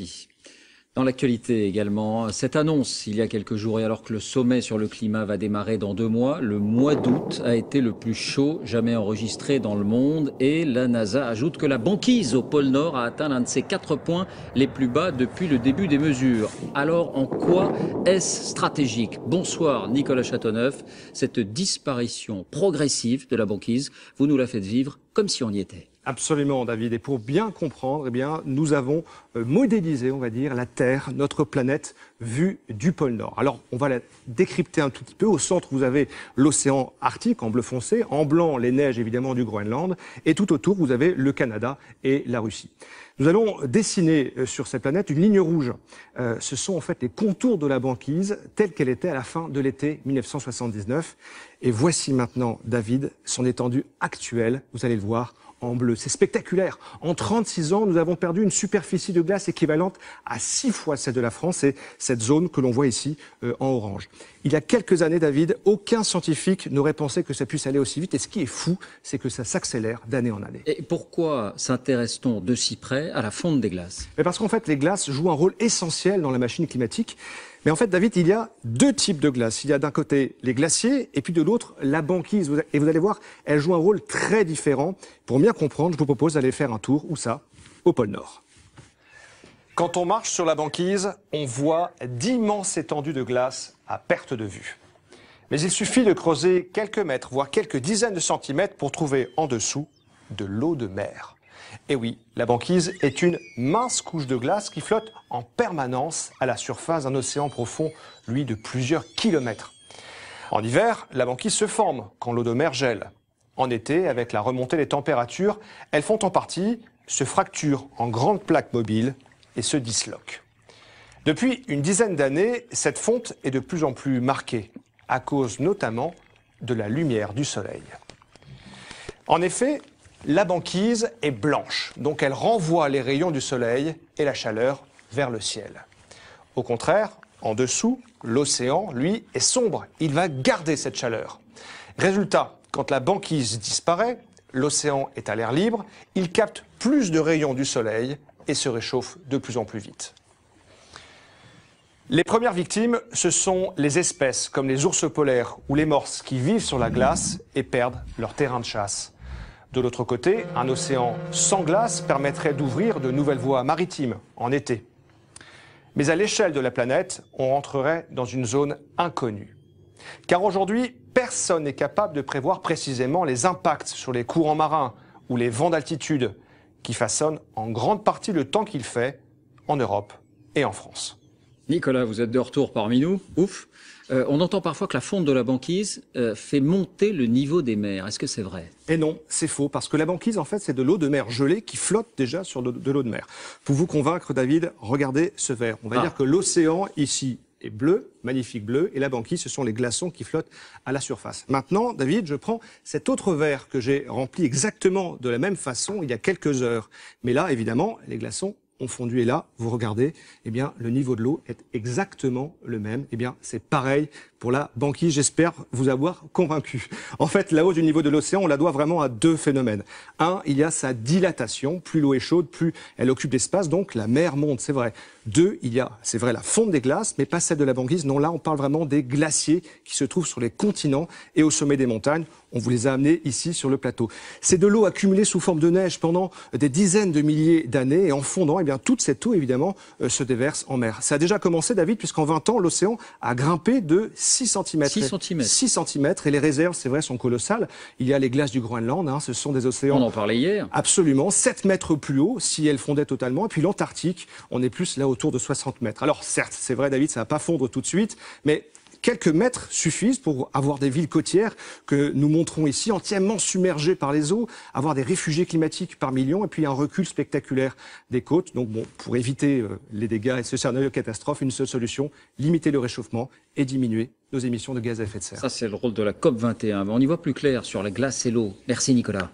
merci. Dans l'actualité également, cette annonce il y a quelques jours, et alors que le sommet sur le climat va démarrer dans 2 mois, le mois d'août a été le plus chaud jamais enregistré dans le monde et la NASA ajoute que la banquise au pôle Nord a atteint l'un de ses 4 points les plus bas depuis le début des mesures. Alors en quoi est-ce stratégique? Bonsoir Nicolas Châteauneuf, cette disparition progressive de la banquise, vous nous la faites vivre comme si on y était. Absolument, David. Et pour bien comprendre, eh bien, nous avons modélisé, on va dire, la Terre, notre planète, vue du pôle Nord. Alors, on va la décrypter un tout petit peu. Au centre, vous avez l'océan Arctique en bleu foncé. En blanc, les neiges, évidemment, du Groenland. Et tout autour, vous avez le Canada et la Russie. Nous allons dessiner sur cette planète une ligne rouge. Ce sont en fait les contours de la banquise telle qu'elle était à la fin de l'été 1979. Et voici maintenant, David, son étendue actuelle. Vous allez le voir en bleu. C'est spectaculaire. En 36 ans, nous avons perdu une superficie de glace équivalente à 6 fois celle de la France. C'est cette zone que l'on voit ici en orange. Il y a quelques années, David, aucun scientifique n'aurait pensé que ça puisse aller aussi vite. Et ce qui est fou, c'est que ça s'accélère d'année en année. Et pourquoi s'intéresse-t-on de si près à la fonte des glaces? Mais parce qu'en fait, les glaces jouent un rôle essentiel dans la machine climatique. Mais en fait, David, il y a 2 types de glaces. Il y a d'un côté les glaciers et puis de l'autre la banquise. Et vous allez voir, elle joue un rôle très différent. Pour bien comprendre, je vous propose d'aller faire un tour, où ça? Au pôle Nord. Quand on marche sur la banquise, on voit d'immenses étendues de glace à perte de vue. Mais il suffit de creuser quelques mètres, voire quelques dizaines de centimètres pour trouver en dessous de l'eau de mer. Et oui, la banquise est une mince couche de glace qui flotte en permanence à la surface d'un océan profond, lui, de plusieurs kilomètres. En hiver, la banquise se forme quand l'eau de mer gèle. En été, avec la remontée des températures, elles font en partie, se fracturent en grandes plaques mobiles et se disloquent. Depuis une dizaine d'années, cette fonte est de plus en plus marquée, à cause notamment de la lumière du soleil. En effet, la banquise est blanche, donc elle renvoie les rayons du soleil et la chaleur vers le ciel. Au contraire, en dessous, l'océan, lui, est sombre. Il va garder cette chaleur. Résultat, quand la banquise disparaît, l'océan est à l'air libre, il capte plus de rayons du soleil et se réchauffe de plus en plus vite. Les premières victimes, ce sont les espèces comme les ours polaires ou les morses qui vivent sur la glace et perdent leur terrain de chasse. De l'autre côté, un océan sans glace permettrait d'ouvrir de nouvelles voies maritimes en été. Mais à l'échelle de la planète, on rentrerait dans une zone inconnue. Car aujourd'hui, personne n'est capable de prévoir précisément les impacts sur les courants marins ou les vents d'altitude qui façonnent en grande partie le temps qu'il fait en Europe et en France. Nicolas, vous êtes de retour parmi nous. Ouf. On entend parfois que la fonte de la banquise fait monter le niveau des mers. Est-ce que c'est vrai? Et non, c'est faux, parce que la banquise, en fait, c'est de l'eau de mer gelée qui flotte déjà sur de l'eau de mer. Pour vous convaincre, David, regardez ce verre. On va dire que l'océan, ici, est bleu, magnifique bleu, et la banquise, ce sont les glaçons qui flottent à la surface. Maintenant, David, je prends cet autre verre que j'ai rempli exactement de la même façon il y a quelques heures. Mais là, évidemment, les glaçons ont fondu et là, vous regardez, eh bien, le niveau de l'eau est exactement le même. Eh bien, c'est pareil pour la banquise. J'espère vous avoir convaincu. En fait, la hausse du niveau de l'océan, on la doit vraiment à 2 phénomènes. Un, il y a sa dilatation. Plus l'eau est chaude, plus elle occupe l'espace, donc la mer monte, c'est vrai. 2, il y a, c'est vrai, la fonte des glaces, mais pas celle de la banquise. Non, là, on parle vraiment des glaciers qui se trouvent sur les continents et au sommet des montagnes. On vous les a amenés ici sur le plateau. C'est de l'eau accumulée sous forme de neige pendant des dizaines de milliers d'années et en fondant, eh bien, toute cette eau, évidemment, se déverse en mer. Ça a déjà commencé, David, puisqu'en 20 ans, l'océan a grimpé de 6 cm. 6 cm. 6 cm. Et les réserves, c'est vrai, sont colossales. Il y a les glaces du Groenland, hein, ce sont des océans. On en parlait hier. Absolument. 7 mètres plus haut si elles fondaient totalement. Et puis l'Antarctique, on est plus là autour de 60 mètres. Alors certes, c'est vrai, David, ça va pas fondre tout de suite, mais quelques mètres suffisent pour avoir des villes côtières que nous montrons ici, entièrement submergées par les eaux, avoir des réfugiés climatiques par millions, et puis un recul spectaculaire des côtes. Donc bon, pour éviter les dégâts et ce scénario de catastrophe, une seule solution, limiter le réchauffement et diminuer nos émissions de gaz à effet de serre. Ça, c'est le rôle de la COP21. Mais on y voit plus clair sur la glace et l'eau. Merci, Nicolas.